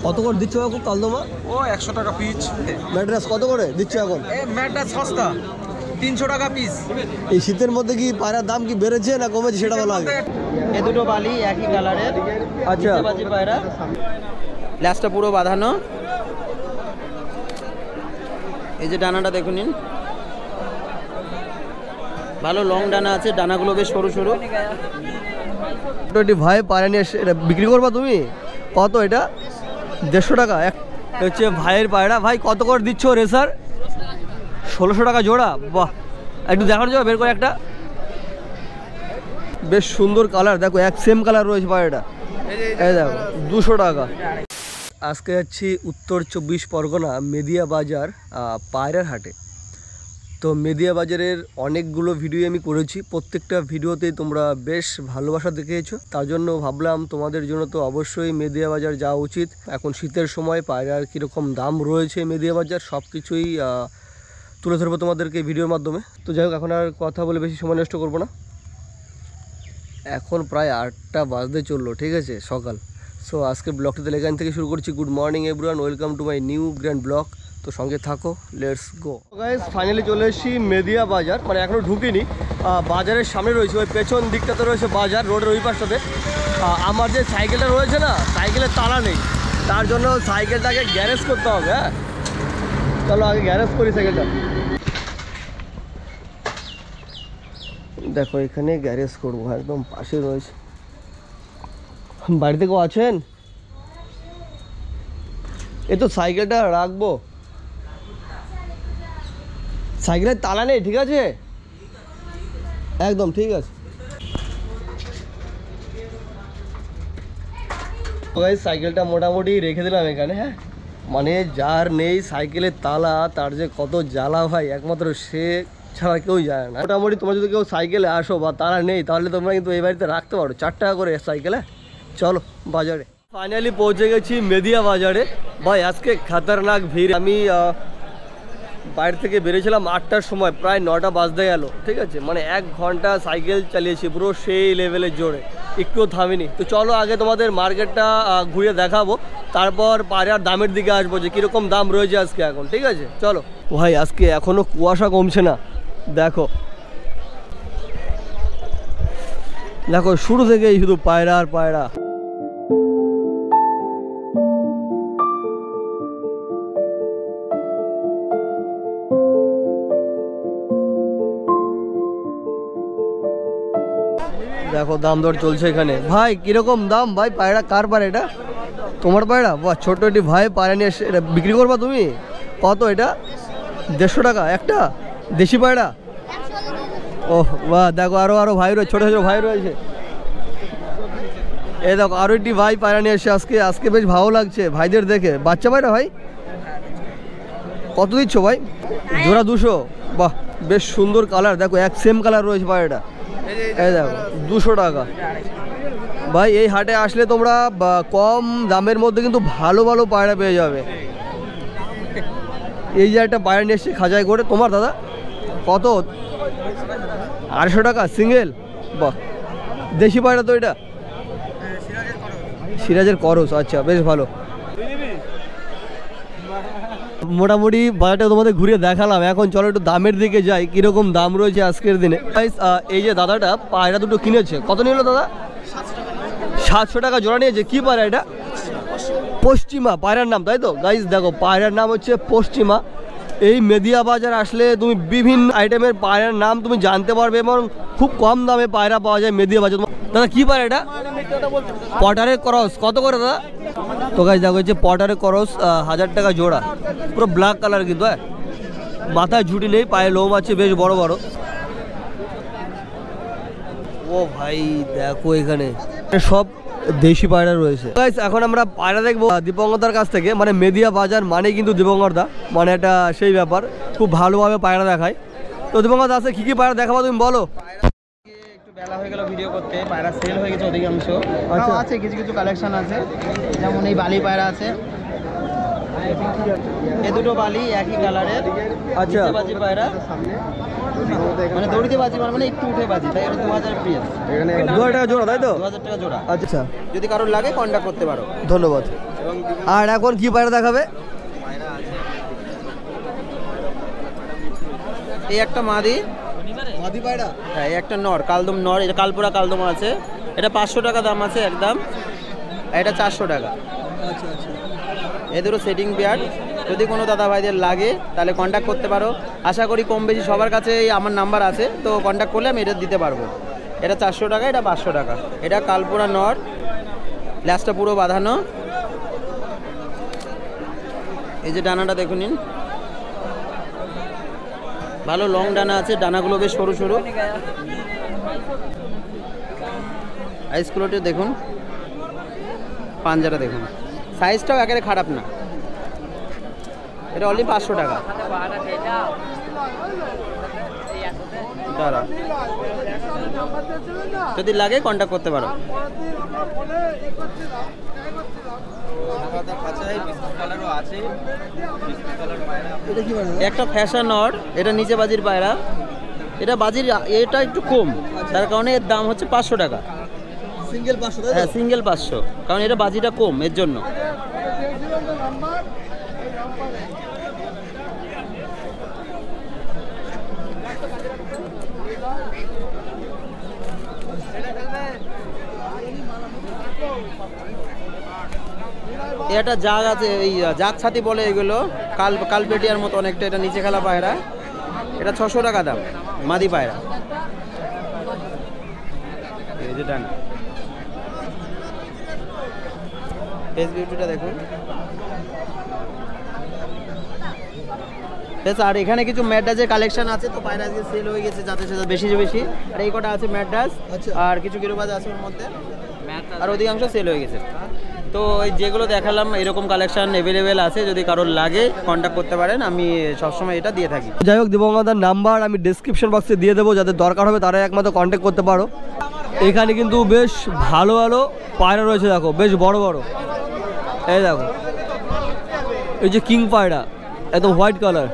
কত করে দিচ্ছ এখন কালদমা? ও 100 টাকা পিস। ম্যাড্রাস কত করে দিচ্ছ এখন? ম্যাড্রাস সস্তা, 300 টাকা পিস। এই শীতের মধ্যে কি পায়রার দাম কি বেড়েছে না কমেছে সেটা বলা আগে। এই দুটো বালি একই কালারের। আচ্ছা, বাজি পায়রা, ল্যাসটা পুরো বাঁধানো। এই যে ডানাটা দেখুন, ভালো লং ডানা আছে, ডানাগুলো বেশ সরু সরু। ভাই পায়রা নিয়ে এটা বিক্রি করবা তুমি? কত এটা? 150 টাকা হচ্ছে ভাইয়ের পায়রা। ভাই কত করে দিচ্ছ রেসার? 1600 টাকা জোড়া। বাহ, একটু দেখানো যাবে বের করে একটা? বেশ সুন্দর কালার, দেখো এক সেম কালার রয়েছে পায়রাটা। এই দেখো 200 টাকা। আজকে যাচ্ছি উত্তর 24 পরগনা মেদিয়া বাজার পায়রার হাটে। তো মেদিয়া বাজারের অনেকগুলো ভিডিও আমি করেছি, প্রত্যেকটা ভিডিওতেই তোমরা বেশ ভালোবাসা দেখিয়েছো। তার জন্য ভাবলাম তোমাদের জন্য তো অবশ্যই মেদিয়া বাজার যাওয়া উচিত। এখন শীতের সময় পায়রার কীরকম দাম রয়েছে মেদিয়া বাজার সব কিছুই তুলে ধরবো তোমাদেরকে ভিডিওর মাধ্যমে। তো যাই হোক, এখন আর কথা বলে বেশি সময় নষ্ট করবো না। এখন প্রায় 8টা বাজতে চললো, ঠিক আছে, সকাল। সো আজকে ব্লগটিতে এখান থেকে শুরু করছি। Good morning everyone, welcome to my new grand blog. তো সঙ্গে থাকো, লেটস গো গাইস। ফাইনালি চলে এসেছি মেদিয়া বাজার, মানে এখনও ঢুকিনি। বাজারের সামনে রয়েছে, ওই পেছন দিকটাতে রয়েছে বাজার, রোডের ওই পাশটাতে। আমার যে সাইকেলটা রয়েছে না, সাইকেলের তালা নেই, তার জন্য সাইকেলটাকে গ্যারেজ করতে হবে। হ্যাঁ চলো আগে গ্যারেজ করি সাইকেলটা। দেখো এখানে গ্যারেজ করবো, একদম পাশে রয়েছে। বাড়িতে কেউ আছেন? এ তো সাইকেলটা রাখবো, সাইকেলের তালা নেই, ঠিক আছে, একদম ঠিক আছে। সাইকেলটা মোটামুটি রেখে দিলাম এখানে। হ্যাঁ, মানে যার নেই সাইকেলের তালা তার যে কত জ্বালা ভাই, একমাত্র সে ছাড়া কেউ যায় না। মোটামুটি তোমরা যদি কেউ সাইকেলে আসো বা তারা নেই, তাহলে তোমরা কিন্তু এই বাড়িতে রাখতে পারো 4 টাকা করে সাইকেলে। চলো বাজারে। ফাইনালি পৌঁছে গেছি মেদিয়া বাজারে। ভাই আজকে খতরনাক ভিড়। আমি বাইরে থেকে বেরিয়েছিলাম 8টার সময়, প্রায় 9টা বাজতে গেল, ঠিক আছে। মানে 1 ঘন্টা সাইকেল চালিয়েছি, পুরো সেই লেভেলের জোরে, একটুও থামিনি। তো চলো আগে তোমাদের মার্কেটটা ঘুরে দেখাবো, তারপর পায়রার দামের দিকে আসবো যে কীরকম দাম রয়েছে আজকে এখন, ঠিক আছে। চলো ভাই, আজকে এখনও কুয়াশা কমছে না। দেখো দেখো শুরু থেকেই শুধু পায়রা আর পায়রা। দেখো দাম দর চলছে এখানে। ভাই কিরকম দাম ভাই? পায়রা কার পায়রা এটা? তোমার পায়রা? বাহ, ছোট্ট একটি ভাই পায়রা নিয়ে এটা বিক্রি করবা তুমি? কত এটা? 150 টাকা একটা দেশি পায়রা। ওহ বাহ, দেখো আরো ভাই রয়েছে, ছোটো ছোটো ভাই রয়েছে। এই দেখো আরো একটি ভাই পায়রা নিয়ে এসে আজকে বেশ ভালো লাগছে ভাইদের দেখে। বাচ্চা পায়রা ভাই? কত দিচ্ছ ভাই? জোড়া 200। বাহ, বেশ সুন্দর কালার, দেখো এক সেম কালার রয়েছে পায়রাটা। এই দেখো 200 টাকা। ভাই এই হাটে আসলে তোমরা কম দামের মধ্যে কিন্তু ভালো ভালো পায়রা পেয়ে যাবে। এই যে একটা পায়রা নিয়ে এসছে খাঁচায় করে, তোমার দাদা কত? 800 টাকা সিঙ্গেল। বাহ, দেশি পায়রা তো এটা? সিরাজের করস, আচ্ছা বেশ ভালো। মোটামুটি বাজারটা তোমাদের ঘুরে দেখালাম, এখন চলো একটু দামের দিকে যাই, কিরকম দাম রয়েছে আজকের দিনে। এই যে দাদাটা পায়রা দুটো কিনেছে, কত নিল দাদা? 700 টাকা জোড়া নিয়েছে। কি পায়রা এটা? পশ্চিমা পায়রার নাম, তাই তো গাইস? দেখো পায়রার নাম হচ্ছে পশ্চিমা। এই মেদিয়া বাজার আসলে তুমি বিভিন্ন আইটেমের পায়রার নাম তুমি জানতে পারবে এবং খুব কম দামে পায়রা পাওয়া যায় মেদিয়া বাজার। দাদা কি পায়রা এটা? পটারের ক্রস। কত করে দাদা? তো গাইস দেখো হচ্ছে পটারের ক্রস, 1000 টাকা জোড়া, পুরো ব্ল্যাক কালার কিন্তু। হ্যাঁ, মাথায় ঝুটি নেই, পায়ে লোম আছে বেশ বড় বড়। ও ভাই দেখো এখানে সব দেশি পায়রা রয়েছে। গাইস এখন আমরা পায়রা দেখবো দীপঙ্করদার কাছ থেকে। মানে মেদিয়া বাজার মানে কিন্তু দীপঙ্করদা, মানে এটা সেই ব্যাপার, খুব ভালোভাবে পায়রা দেখায়। তো দীপঙ্করদা আছে কি পায়রা দেখাবো তুমি বলো? একটু বেলা হয়ে গেল ভিডিও করতে, পায়রা সেল হয়ে গেছে অধিকাংশ। আচ্ছা, আছে কিছু কিছু কালেকশন আছে, যেমন এই বালি পায়রা আছে, এ দুটো বালি একই কালারের। আচ্ছা। নিচে বাজি পায়রা, মানে দড়িতে বাজি মানে একটু উঠে বাজি, তাই এটা 2000 পিস। 2000 টাকা জোড়া, তাই তো? 2000 টাকা জোড়া। আচ্ছা, যদি কারোর লাগে কন্ট্যাক্ট করতে পারো। ধন্যবাদ। আর এখন কি পায়রা দেখাবে? এই একটা মাদি পায়রা। হ্যাঁ, এই একটা নর কালদম নর, এটা কালপুরা কালদম আছে। এটা 500 টাকা দাম আছে একদম, আর এটা 400 টাকা। আচ্ছা আচ্ছা। এই দুটো সেটিং পেয়ার, যদি কোনো দাদা ভাইদের লাগে তাহলে কন্ট্যাক্ট করতে পারো। আশা করি কম বেশি সবার কাছে আমার নাম্বার আছে, তো কন্ট্যাক্ট করলে আমি এটা দিতে পারবো। এটা 400 টাকা, এটা 500 টাকা। এটা কালপুরা নর, ল্যাসটা পুরো বাঁধানো। এই যে ডানাটা দেখুন নিন, ভালো লং ডানা আছে, ডানাগুলো বেশ সরু সরু। আইসগুলোতে দেখুন, পাঞ্জাটা দেখুন, সাইজটাও একেবারে খারাপ না। এটা অনলি 500 টাকা। দাঁড়া, যদি লাগে কন্ট্যাক্ট করতে পারো। একটা ফ্যাশন নর, এটা নিচে বাজির পায়রা। এটা বাজির এটা একটু কম, তার কারণে এর দাম হচ্ছে 500 টাকা। সিঙ্গেল 500? হ্যাঁ, সিঙ্গেল 500, কারণ এটা বাজিটা কম এর জন্য। এটা জাগ আছে, এই জাগ ছাতি বলে এগুলো, কালপেটিয়ার মতো অনেকটা। এটা নিচে খেলা পায়রা, এটা 600 টাকা দাম, মাদি পায়রা। এই যে ডানা, ফেস বিউটিটা দেখুন। আর এখানে কিছু ম্যাড্রাসের কালেকশন আছে, তো পায়রা আজকে সেল হয়ে গেছে যাতে সেটা বেশি বেশি। আর এই কটা আছে ম্যাড্রাস, আর কিছু গিরোবাজ আছে ওর মধ্যে, আর অধিকাংশ সেল হয়ে গেছে। তো এই যেগুলো দেখালাম এরকম কালেকশন অ্যাভেলেবেল আছে, যদি কারোর লাগে কন্ট্যাক্ট করতে পারেন, আমি সবসময় এটা দিয়ে থাকি। যাই হোক, দিবঙ্গদার নাম্বার আমি ডেসক্রিপশন বক্সে দিয়ে দেবো, যাদের দরকার হবে তারাই একমাত্র কন্ট্যাক্ট করতে পারো। এখানে কিন্তু বেশ ভালো ভালো পায়রা রয়েছে, দেখো বেশ বড় বড়। এই দেখো, এই যে কিং পায়রা, একদম হোয়াইট কালার।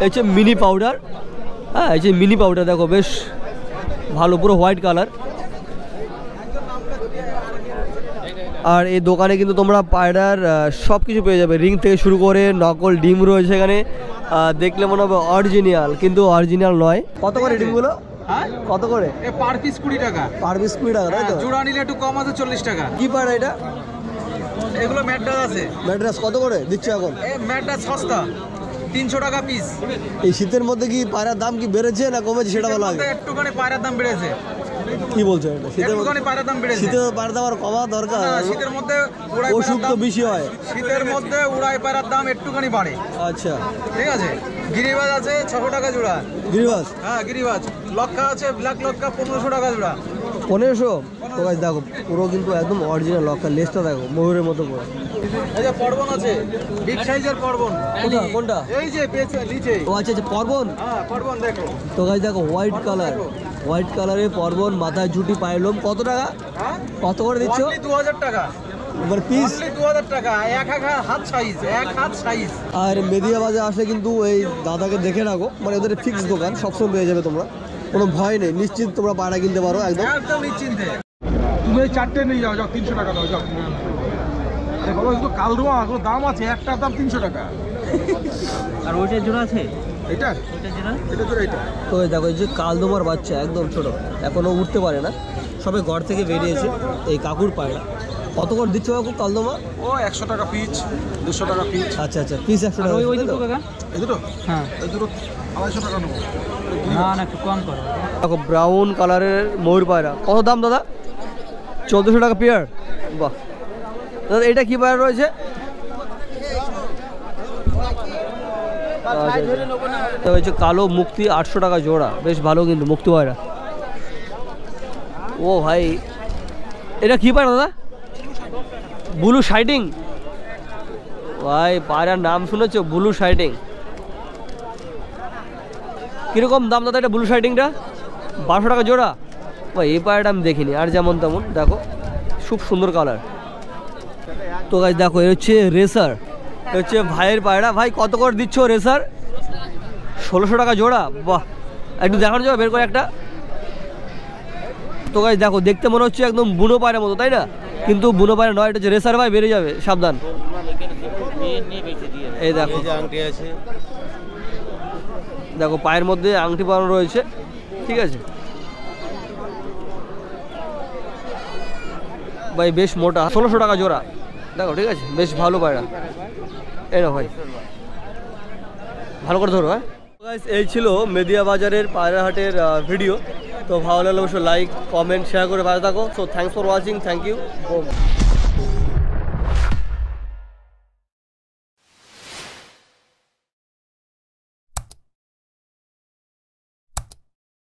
এই যে মিনি পাউডার, হ্যাঁ এই যে মিনি পাউডার দেখো বেশ ভালো, পুরো হোয়াইট কালার। আর এই দোকানে কিন্তু তোমরা পায়রার সব কিছু পেয়ে যাবে, রিং থেকে শুরু করে নকল ডিম রয়েছে এখানে। দেখলে মনে হবে অরিজিনাল, কিন্তু অরিজিনাল নয়। কত করে ডিমগুলো? হ্যাঁ, কত করে? পার পিস 20 টাকা। পার পিস 20 টাকা, তাই তো? জোড়া নিলে একটু কম আছে, 40 টাকা। কি পায়রা এটা? এগুলো ম্যাড্রাস আছে। ম্যাড্রাস কত করে দিচ্ছ এখন? এই ম্যাড্রাস সস্তা, 300 টাকা পিস। এই শীতের মধ্যে কি পায়রার দাম কি বেড়েছে না কমেছে সেটা বলা আগে? একটুখানি পায়রার দাম বেড়েছে। কি বলছো এটা? শীতের মধ্যে একটুখানি পায়রার দাম বেড়েছে। শীতের পায়রার দাম আর কমা দরকার। শীতের মধ্যে উড়াই অসুখ তো বেশি হয়। শীতের মধ্যে উড়াই পায়রার দাম একটুখানি বাড়ে। আচ্ছা, ঠিক আছে। গিরিবাজ আছে 600 টাকা জোড়া। গিরিবাজ? হ্যাঁ, গিরিবাজ। লক্কা আছে, ব্ল্যাক লক্কা 1500 টাকা জোড়া। 1500? তো গাইস দেখো পুরো কিন্তু একদম অরিজিনাল লক্কা, লেজটা দেখো ময়ূরের মতো পুরো। এই যে পর্বন আছে, বিগ সাইজের পর্বন। কোনটা কোনটা? এই যে পেছে নিচে। ও আচ্ছা আচ্ছা, পর্বন। হ্যাঁ, পর্বন দেখো। তো গাইস দেখো হোয়াইট কালার, হোয়াইট কালারের পর্বন, মাথায় ঝুটি, পায়লম। কত টাকা? হ্যাঁ, কত করে দিচ্ছ? অনলি 2000 টাকা। মানে পিস? অনলি 2000 টাকা, এক হাত সাইজ, এক হাত সাইজ। আর মেদিয়া বাজার আসলে কিন্তু এই দাদাকে দেখে রাখো, মানে ওদের ফিক্স দোকান, সবসময় পেয়ে যাবে তোমরা, কোনো ভয় নেই, নিশ্চিত তোমরা পায়রা কিনতে পারো একদম। একদম নিশ্চিন্তে। তুমি এই 4টে নিয়ে যাও, 300 টাকা দাও, যাও। বাবা এগুলো কালদোয়া, এগুলো দাম আছে, একটার দাম 300 টাকা। আর ওইটার জোড়া আছে? এটা জোড়া এটা। তো এই দেখো, এই যে কালদমার বাচ্চা একদম ছোট, এখনো উঠতে পারে না, সবে ঘর থেকে বেরিয়েছে। এই কাকুর পায়রা কত করে দিচ্ছ কাকু কালদমা? ও 100 টাকা পিস, 200 টাকা পিস। আচ্ছা আচ্ছা, পিস 100 টাকা। ওই দুটো কাকা? এই দুটো? হ্যাঁ, এই দুটো 250 টাকা নেবো। না না, একটু কম করো। দেখো ব্রাউন কালারের ময়ূর পায়রা, কত দাম দাদা? 1400 টাকা পেয়ার। বাহ দাদা, এটা কি পায়রা রয়েছে? তো হচ্ছে কালো মুক্তি, 800 টাকা জোড়া, বেশ ভালো কিন্তু মুক্তি পায়রা। ও ভাই, এটা কি পায়রা দাদা? ব্লু শাইডিং। ভাই পায়রার নাম শুনেছো? ব্লু শাইডিং। কীরকম দাম দাদা এটা ব্লু শাইডিংটা? 1200 টাকা জোড়া। ভাই এই পায়রাটা আমি দেখিনি, আর যেমন তেমন দেখো খুব সুন্দর কালার। তো গাইস দেখো এ হচ্ছে রেসার, এ হচ্ছে ভাইয়ের পায়রা। ভাই কত করে দিচ্ছ রেসার? 1600 টাকা জোড়া। বাহ, একটু দেখানো যাবে বের করে একটা? তো গাইস দেখো দেখতে মনে হচ্ছে একদম বুনো পায়রার মতো, তাই না? কিন্তু বুনো পায়রা নয়, এটা হচ্ছে রেসার ভাই, বেড়ে যাবে, সাবধান। এই দেখো আংটি আছে, দেখো পায়ের মধ্যে আংটি পরানো রয়েছে, ঠিক আছে ভাই, বেশ মোটা। 1600 টাকা জোড়া, দেখো ঠিক আছে, বেশ ভালো পায়রা। এই না ভাই, ভালো করে ধরো। হ্যাঁ গাইস, এই ছিল মেদিয়া বাজারের পায়রা হাটের ভিডিও। তো ভালো লাগলে অবশ্যই লাইক কমেন্ট শেয়ার করে ভালো থাকো। So thanks for watching, thank you.